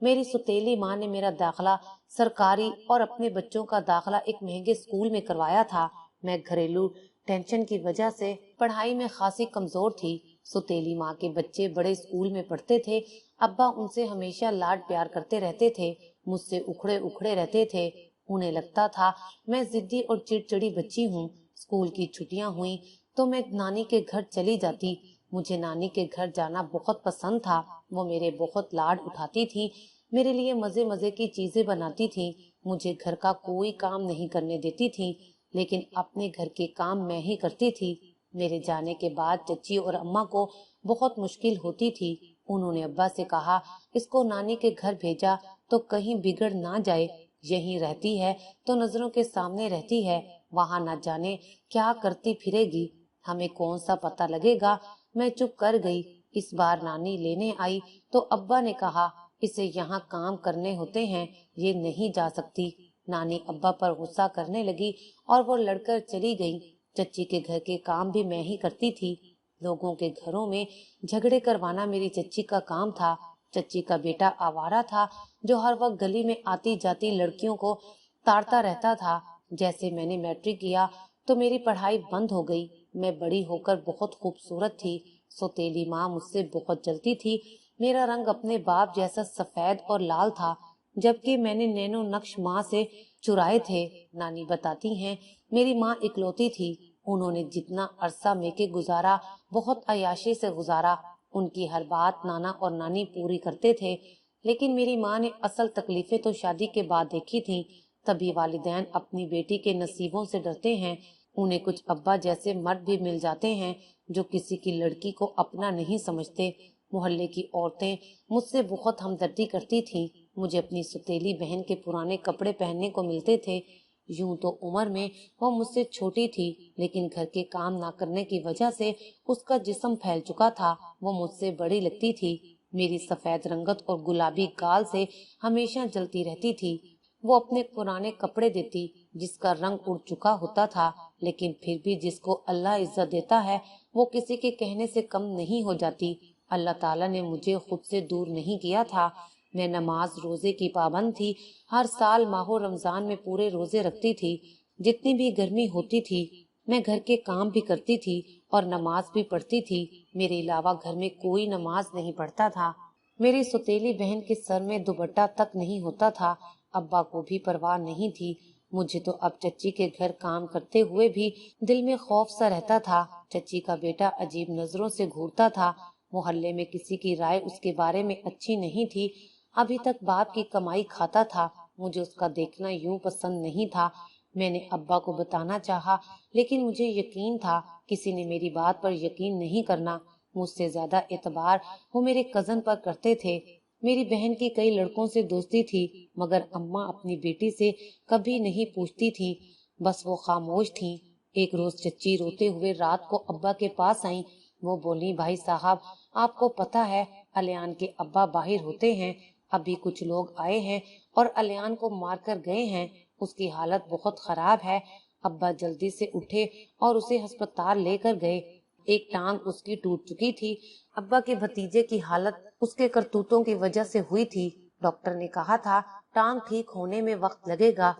میری سوتیلی ماں نے میرا داخلہ سرکاری اور اپنے بچوں کا داخلہ ایک مہنگے اسکول میں کروایا تھا۔ میں گھریلو ٹینشن کی وجہ سے پڑھائی میں خاصی کمزور تھی۔ سوتیلی ماں کے بچے بڑے اسکول میں پڑھتے تھے، ابا ان سے ہمیشہ لاڈ پیار کرتے رہتے تھے، مجھ سے اکھڑے اکھڑے رہتے تھے۔ انہیں لگتا تھا میں ضدی اور چڑچڑی بچی ہوں۔ اسکول کی چھٹیاں ہوئیں تو میں نانی کے گھر چلی جاتی۔ مجھے نانی کے گھر جانا بہت پسند تھا۔ وہ میرے بہت لاڈ اٹھاتی تھی، میرے لیے مزے مزے کی چیزیں بناتی تھی، مجھے گھر کا کوئی کام نہیں کرنے دیتی تھی، لیکن اپنے گھر کے کام میں ہی کرتی تھی۔ میرے جانے کے بعد چچی اور اماں کو بہت مشکل ہوتی تھی۔ انہوں نے ابا سے کہا، اس کو نانی کے گھر بھیجا تو کہیں بگڑ نہ جائے، یہیں رہتی ہے تو نظروں کے سامنے رہتی ہے، وہاں نہ جانے کیا کرتی پھرے گی، ہمیں کون سا پتہ لگے گا۔ میں چپ کر گئی۔ اس بار نانی لینے آئی تو ابا نے کہا، اسے یہاں کام کرنے ہوتے ہیں، یہ نہیں جا سکتی۔ نانی ابا پر غصہ کرنے لگی اور وہ لڑ کر چلی گئی۔ چچی کے گھر کے کام بھی میں ہی کرتی تھی۔ لوگوں کے گھروں میں جھگڑے کروانا میری چچی کا کام تھا۔ چچی کا بیٹا آوارہ تھا جو ہر وقت گلی میں آتی جاتی لڑکیوں کو تاڑتا رہتا تھا۔ جیسے میں نے میٹرک کیا تو میری پڑھائی بند ہو گئی۔ میں بڑی ہو کر بہت خوبصورت تھی۔ سوتیلی ماں مجھ سے بہت جلتی تھی۔ میرا رنگ اپنے باپ جیسا سفید اور لال تھا، جبکہ میں نے نینو نقش ماں سے چرائے تھے۔ نانی بتاتی ہیں، میری ماں اکلوتی تھی، انہوں نے جتنا عرصہ میکے گزارا بہت عیاشی سے گزارا۔ ان کی ہر بات نانا اور نانی پوری کرتے تھے، لیکن میری ماں نے اصل تکلیفیں تو شادی کے بعد دیکھی تھیں۔ تبھی والدین اپنی بیٹی کے نصیبوں سے ڈرتے ہیں۔ انہیں کچھ ابا جیسے مرد بھی مل جاتے ہیں جو کسی کی لڑکی کو اپنا نہیں سمجھتے۔ محلے کی عورتیں مجھ سے بہت ہمدردی کرتی تھیں۔ مجھے اپنی سوتیلی بہن کے پرانے کپڑے پہننے کو ملتے تھے۔ یوں تو عمر میں وہ مجھ سے چھوٹی تھی، لیکن گھر کے کام نہ کرنے کی وجہ سے اس کا جسم پھیل چکا تھا۔ وہ مجھ سے بڑی لگتی تھی۔ میری سفید رنگت اور گلابی گال سے ہمیشہ جلتی رہتی تھی۔ وہ اپنے پرانے کپڑے دیتی جس کا رنگ اڑ چکا ہوتا تھا، لیکن پھر بھی جس کو اللہ عزت دیتا ہے وہ کسی کے کہنے سے کم نہیں ہو جاتی۔ اللہ تعالیٰ نے مجھے خود سے دور نہیں کیا تھا۔ میں نماز روزے کی پابند تھی۔ ہر سال ماہ رمضان میں پورے روزے رکھتی تھی۔ جتنی بھی گرمی ہوتی تھی میں گھر کے کام بھی کرتی تھی اور نماز بھی پڑھتی تھی۔ میرے علاوہ گھر میں کوئی نماز نہیں پڑھتا تھا۔ میری سوتیلی بہن کے سر میں دوپٹہ تک نہیں ہوتا تھا۔ ابا کو بھی پرواہ نہیں تھی۔ مجھے تو اب چچی کے گھر کام کرتے ہوئے بھی دل میں خوف سا رہتا تھا۔ چچی کا بیٹا عجیب نظروں سے گھورتا تھا۔ محلے میں کسی کی رائے اس کے بارے میں اچھی نہیں تھی۔ ابھی تک باپ کی کمائی کھاتا تھا۔ مجھے اس کا دیکھنا یوں پسند نہیں تھا۔ میں نے ابا کو بتانا چاہا، لیکن مجھے یقین تھا کسی نے میری بات پر یقین نہیں کرنا۔ مجھ سے زیادہ اعتبار وہ میرے کزن پر کرتے تھے۔ میری بہن کی کئی لڑکوں سے دوستی تھی، مگر اماں اپنی بیٹی سے کبھی نہیں پوچھتی تھی، بس وہ خاموش تھیں۔ ایک روز چچی روتے ہوئے رات کو ابا کے پاس آئیں۔ وہ بولی، بھائی صاحب، آپ کو پتہ ہے الیان کے ابا باہر ہوتے ہیں، ابھی کچھ لوگ آئے ہیں اور الیان کو مار کر گئے ہیں، اس کی حالت بہت خراب ہے۔ ابا جلدی سے اٹھے اور اسے ہسپتال لے کر گئے۔ ایک ٹانگ اس کی ٹوٹ چکی تھی۔ ابا کے بھتیجے کی حالت اس کے کرتوتوں کی وجہ سے ہوئی تھی۔ ڈاکٹر نے کہا تھا ٹانگ ٹھیک ہونے میں وقت لگے گا۔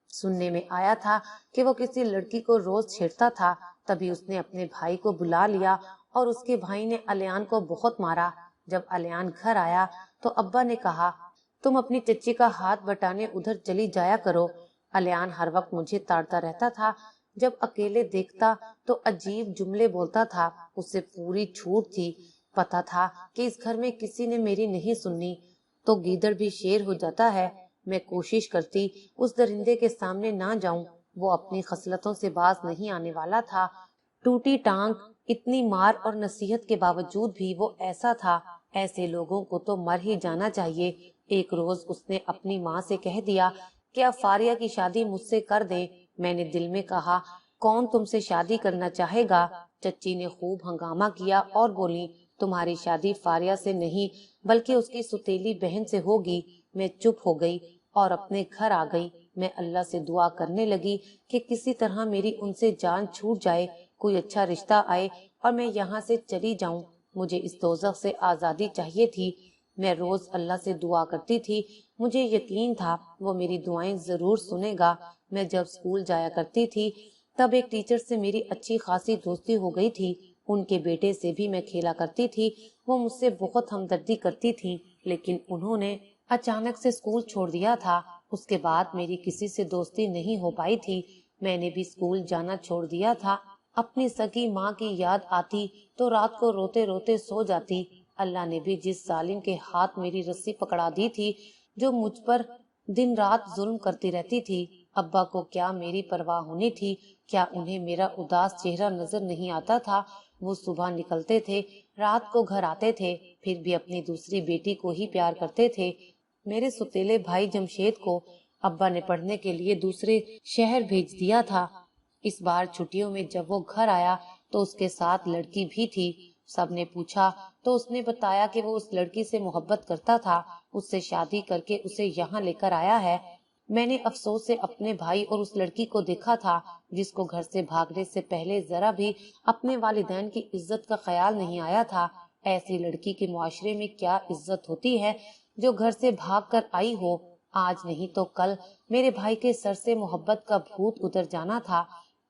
سننے میں آیا تھا کہ وہ کسی لڑکی کو روز چھیڑتا تھا۔ تبھی اس نے اپنے بھائی کو بلا لیا اور اس کے بھائی نے الیان کو بہت مارا۔ جب الیان گھر آیا تو ابا نے کہا، تم اپنی چچی کا ہاتھ بٹانے ادھر چلی جایا کرو۔ الیان ہر وقت مجھے تاڑتا رہتا تھا۔ جب اکیلے دیکھتا تو عجیب جملے بولتا تھا۔ اسے پوری چھوٹ تھی۔ پتا تھا کہ اس گھر میں کسی نے میری نہیں سننی تو گیدڑ بھی شیر ہو جاتا ہے۔ میں کوشش کرتی اس درندے کے سامنے نہ جاؤں، وہ اپنی خصلتوں سے باز نہیں آنے والا تھا۔ ٹوٹی ٹانگ، اتنی مار اور نصیحت کے باوجود بھی وہ ایسا تھا۔ ایسے لوگوں کو تو مر ہی جانا چاہیے۔ ایک روز اس نے اپنی ماں سے کہہ دیا کہ اب فاریہ کی شادی مجھ سے کر دیں۔ میں نے دل میں کہا، کون تم سے شادی کرنا چاہے گا؟ چچی نے خوب ہنگامہ کیا اور بولی، تمہاری شادی فاریہ سے نہیں بلکہ اس کی سوتیلی بہن سے ہوگی۔ میں چپ ہو گئی اور اپنے گھر آ گئی۔ میں اللہ سے دعا کرنے لگی کہ کسی طرح میری ان سے جان چھوٹ جائے، کوئی اچھا رشتہ آئے اور میں یہاں سے چلی جاؤں۔ مجھے اس دوزخ سے آزادی چاہیے تھی۔ میں روز اللہ سے دعا کرتی تھی، مجھے یقین تھا وہ میری دعائیں ضرور سنے گا۔ میں جب اسکول جایا کرتی تھی تب ایک ٹیچر سے میری اچھی خاصی دوستی ہو گئی تھی۔ ان کے بیٹے سے بھی میں کھیلا کرتی تھی، وہ مجھ سے بہت ہمدردی کرتی تھی، لیکن انہوں نے اچانک سے اسکول چھوڑ دیا تھا۔ اس کے بعد میری کسی سے دوستی نہیں ہو پائی تھی۔ میں نے بھی اسکول جانا چھوڑ دیا تھا۔ اپنی سگی ماں کی یاد آتی تو رات کو روتے روتے سو جاتی۔ اللہ نے بھی جس ظالم کے ہاتھ میری رسی پکڑا دی تھی، جو مجھ پر دن رات ظلم کرتی رہتی تھی۔ ابا کو کیا میری پرواہ ہونی تھی؟ کیا انہیں میرا اداس چہرہ نظر نہیں آتا تھا؟ وہ صبح نکلتے تھے، رات کو گھر آتے تھے، پھر بھی اپنی دوسری بیٹی کو ہی پیار کرتے تھے۔ میرے سوتیلے بھائی جمشید کو ابا نے پڑھنے کے لیے دوسرے شہر بھیج دیا تھا۔ اس بار چھٹیوں میں جب وہ گھر آیا تو اس کے ساتھ لڑکی بھی تھی۔ سب نے پوچھا تو اس نے بتایا کہ وہ اس لڑکی سے محبت کرتا تھا، اس سے شادی کر کے اسے یہاں لے کر آیا ہے۔ میں نے افسوس سے اپنے بھائی اور اس لڑکی کو دیکھا تھا جس کو گھر سے بھاگنے سے پہلے ذرا بھی اپنے والدین کی عزت کا خیال نہیں آیا تھا۔ ایسی لڑکی کے معاشرے میں کیا عزت ہوتی ہے جو گھر سے بھاگ کر آئی ہو۔ آج نہیں تو کل میرے بھائی کے سر سے محبت کا بھوت اتر جانا تھا۔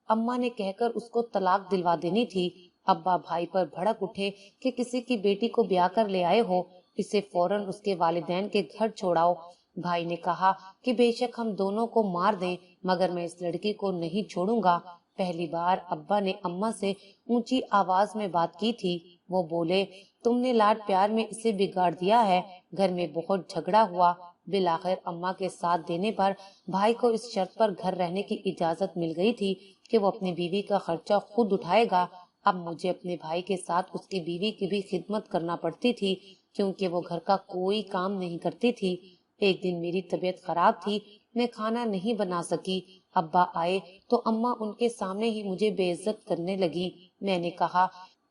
اماں نے کہہ کر اس کو طلاق دلوا دینی تھی۔ ابا بھائی پر بھڑک اٹھے کہ کسی کی بیٹی کو بیاہ کر لے آئے ہو، اسے فوراً اس کے والدین کے گھر چھوڑاؤ۔ بھائی نے کہا کہ بے شک ہم دونوں کو مار دیں مگر میں اس لڑکی کو نہیں چھوڑوں گا۔ پہلی بار ابا نے اماں سے اونچی آواز میں بات کی تھی۔ وہ بولے، تم نے لاڈ پیار میں اسے بگاڑ دیا ہے۔ گھر میں بہت جھگڑا ہوا۔ بالآخر اماں کے ساتھ دینے پر بھائی کو اس شرط پر گھر رہنے کی اجازت مل گئی تھی کہ وہ اپنی بیوی کا خرچہ خود اٹھائے گا۔ اب مجھے اپنے بھائی کے ساتھ اس کی بیوی کی بھی خدمت کرنا پڑتی تھی کیونکہ وہ گھر کا کوئی کام نہیں کرتی تھی۔ ایک دن میری طبیعت خراب تھی، میں کھانا نہیں بنا سکی۔ ابا آئے تو اماں ان کے سامنے ہی مجھے بے عزت کرنے لگی۔ میں نے کہا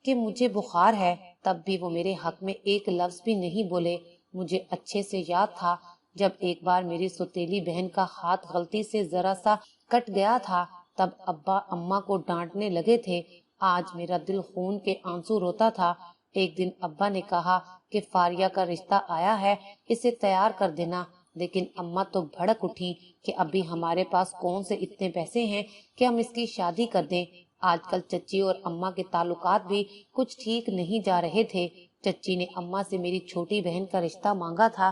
کہ مجھے بخار ہے، تب بھی وہ میرے حق میں ایک لفظ بھی نہیں بولے۔ مجھے اچھے سے یاد تھا جب ایک بار میری سوتیلی بہن کا ہاتھ غلطی سے ذرا سا کٹ گیا تھا، تب ابا اماں کو ڈانٹنے لگے تھے۔ آج میرا دل خون کے آنسو روتا تھا۔ ایک دن ابا نے کہا کہ فاریہ کا رشتہ آیا ہے، اسے تیار کر دینا، لیکن اماں تو بھڑک اٹھی کہ ابھی ہمارے پاس کون سے اتنے پیسے ہیں کہ ہم اس کی شادی کر دیں۔ آج کل چچی اور اماں کے تعلقات بھی کچھ ٹھیک نہیں جا رہے تھے۔ چچی نے اماں سے میری چھوٹی بہن کا رشتہ مانگا تھا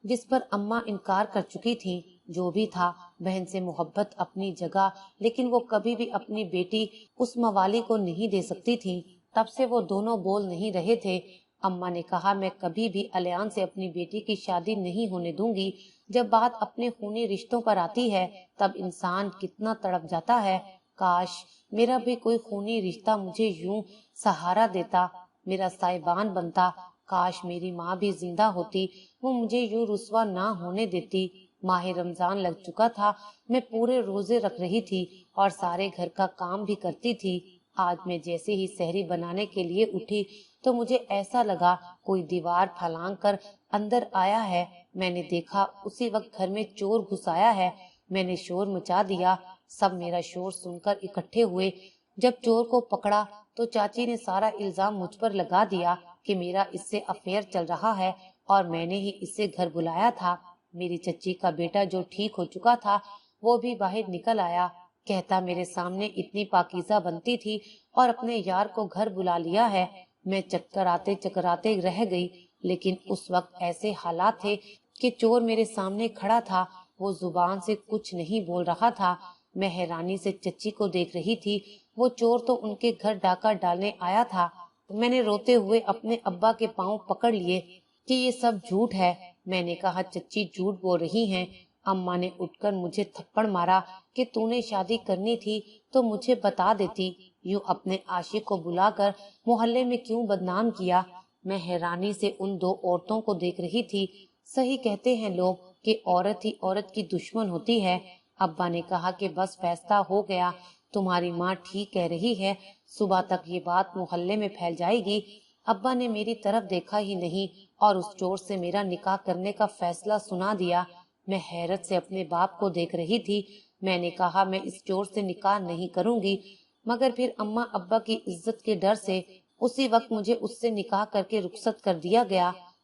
جس پر اماں انکار کر چکی تھی۔ جو بھی تھا، بہن سے محبت اپنی جگہ، لیکن وہ کبھی بھی اپنی بیٹی اس موالی کو نہیں دے سکتی تھی۔ تب سے وہ دونوں بول نہیں رہے تھے۔ اماں نے کہا میں کبھی بھی الیان سے اپنی بیٹی کی شادی نہیں ہونے دوں گی۔ جب بات اپنے خونی رشتوں پر آتی ہے تب انسان کتنا تڑپ جاتا ہے۔ کاش میرا بھی کوئی خونی رشتہ مجھے یوں سہارا دیتا، میرا سائبان بنتا۔ کاش میری ماں بھی زندہ ہوتی، وہ مجھے یوں رسوا نہ ہونے دیتی۔ ماہ رمضان لگ چکا تھا، میں پورے روزے رکھ رہی تھی اور سارے گھر کا کام بھی کرتی تھی۔ آج میں جیسے ہی سحری بنانے کے لیے اٹھی تو مجھے ایسا لگا کوئی دیوار پھلانگ کر اندر آیا ہے۔ میں نے دیکھا اسی وقت گھر میں چور گھس آیا ہے۔ میں نے شور مچا دیا، سب میرا شور سن کر اکٹھے ہوئے۔ جب چور کو پکڑا تو چاچی نے سارا الزام مجھ پر لگا دیا کہ میرا اس سے افیئر چل رہا ہے اور میں نے ہی اسے گھر بلایا تھا۔ میری چچی کا بیٹا جو ٹھیک ہو چکا تھا وہ بھی باہر نکل آیا، کہتا میرے سامنے اتنی پاکیزہ بنتی تھی اور اپنے یار کو گھر بلا لیا ہے۔ میں چکراتے چکراتے رہ گئی، لیکن اس وقت ایسے حالات تھے کہ چور میرے سامنے کھڑا تھا، وہ زبان سے کچھ نہیں بول رہا تھا۔ میں حیرانی سے چچی کو دیکھ رہی تھی، وہ چور تو ان کے گھر ڈاکہ ڈالنے آیا تھا۔ میں نے روتے ہوئے اپنے ابا کے پاؤں پکڑ لیے کہ یہ سب جھوٹ ہے۔ میں نے کہا چچی جھوٹ بول رہی ہیں۔ اماں نے اٹھ کر مجھے تھپڑ مارا کہ تو نے شادی کرنی تھی تو مجھے بتا دیتی، یوں اپنے عاشق کو بلا کر محلے میں کیوں بدنام کیا۔ میں حیرانی سے ان دو عورتوں کو دیکھ رہی تھی۔ صحیح کہتے ہیں لوگ کہ عورت ہی عورت کی دشمن ہوتی ہے۔ ابا نے کہا کہ بس فیصلہ ہو گیا، تمہاری ماں ٹھیک کہہ رہی ہے، صبح تک یہ بات محلے میں پھیل جائے گی۔ ابا نے میری طرف دیکھا ہی نہیں اور اس چور سے میرا نکاح کرنے کا فیصلہ سنا دیا۔ میں حیرت سے اپنے باپ کو دیکھ رہی تھی۔ میں نے کہا میں اس چور سے نکاح نہیں کروں گی، مگر پھر اماں ابا کی عزت کے ڈر سے اسی وقت مجھے اس سے نکاح کر کے رخصت کر دیا گیا۔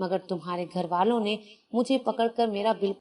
مگر تمہارے گھر والوں نے مجھے پکڑ کر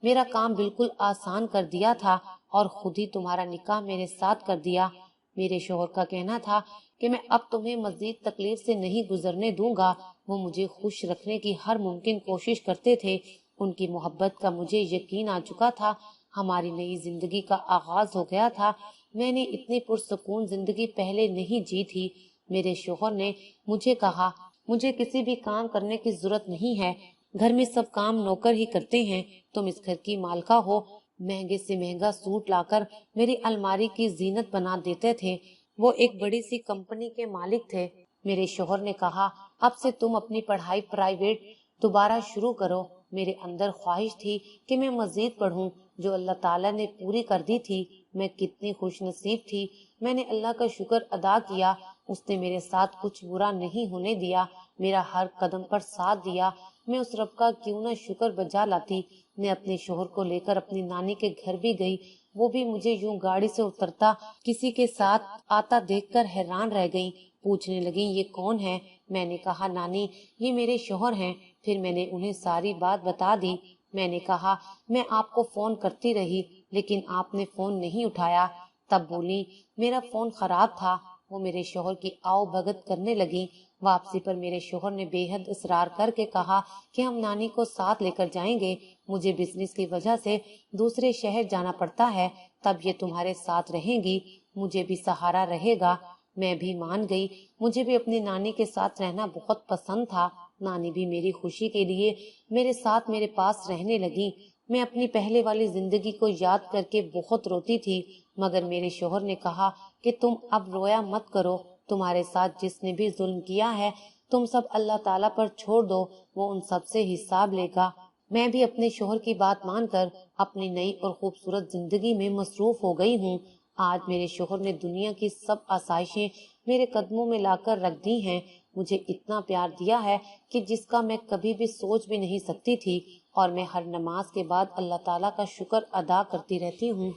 میرا کام بالکل آسان کر دیا تھا اور خود ہی تمہارا نکاح میرے ساتھ کر دیا۔ میرے شوہر کا کہنا تھا کہ میں اب تمہیں مزید تکلیف سے نہیں گزرنے دوں گا۔ وہ مجھے خوش رکھنے کی ہر ممکن کوشش کرتے تھے۔ ان کی محبت کا مجھے یقین آ چکا تھا۔ ہماری نئی زندگی کا آغاز ہو گیا تھا۔ میں نے اتنی پرسکون زندگی پہلے نہیں جی تھی۔ میرے شوہر نے مجھے کہا، مجھے کسی بھی کام کرنے کی ضرورت نہیں ہے، گھر میں سب کام نوکر ہی کرتے ہیں، تم اس گھر کی مالکہ ہو۔ مہنگے سے مہنگا سوٹ لا کر میری الماری کی زینت بنا دیتے تھے۔ وہ ایک بڑی سی کمپنی کے مالک تھے۔ میرے شوہر نے کہا، اب سے تم اپنی پڑھائی پرائیویٹ دوبارہ شروع کرو۔ میرے اندر خواہش تھی کہ میں مزید پڑھوں، جو اللہ تعالیٰ نے پوری کر دی تھی۔ میں کتنی خوش نصیب تھی۔ میں نے اللہ کا شکر ادا کیا، اس نے میرے ساتھ کچھ برا نہیں ہونے دیا، میرا ہر قدم پر ساتھ دیا۔ میں اس رب کا کیوں نہ شکر بجا لاتی۔ میں اپنے شوہر کو لے کر اپنی نانی کے گھر بھی گئی۔ وہ بھی مجھے یوں گاڑی سے اترتا کسی کے ساتھ آتا دیکھ کر حیران رہ گئیں۔ پوچھنے لگیں، یہ کون ہے؟ میں نے کہا، نانی یہ میرے شوہر ہیں۔ پھر میں نے انہیں ساری بات بتا دی۔ میں نے کہا، میں آپ کو فون کرتی رہی لیکن آپ نے فون نہیں اٹھایا۔ تب بولی، میرا فون خراب تھا۔ وہ میرے شوہر کی آؤ بھگت کرنے لگیں۔ واپسی پر میرے شوہر نے بے حد اصرار کر کے کہا کہ ہم نانی کو ساتھ لے کر جائیں گے، مجھے بزنس کی وجہ سے دوسرے شہر جانا پڑتا ہے، تب یہ تمہارے ساتھ رہیں گی، مجھے بھی سہارا رہے گا۔ میں بھی مان گئی۔ مجھے بھی اپنی نانی کے ساتھ رہنا بہت پسند تھا۔ نانی بھی میری خوشی کے لیے میرے ساتھ میرے پاس رہنے لگی۔ میں اپنی پہلے والی زندگی کو یاد کر کے بہت روتی تھی، مگر میرے شوہر نے کہا کہ تم اب رویا مت کرو، تمہارے ساتھ جس نے بھی ظلم کیا ہے تم سب اللہ تعالیٰ پر چھوڑ دو، وہ ان سب سے حساب لے گا۔ میں بھی اپنے شوہر کی بات مان کر اپنی نئی اور خوبصورت زندگی میں مصروف ہو گئی ہوں۔ آج میرے شوہر نے دنیا کی سب آسائشیں میرے قدموں میں لا کر رکھ دی ہیں، مجھے اتنا پیار دیا ہے کہ جس کا میں کبھی بھی سوچ بھی نہیں سکتی تھی، اور میں ہر نماز کے بعد اللہ تعالیٰ کا شکر ادا کرتی رہتی ہوں۔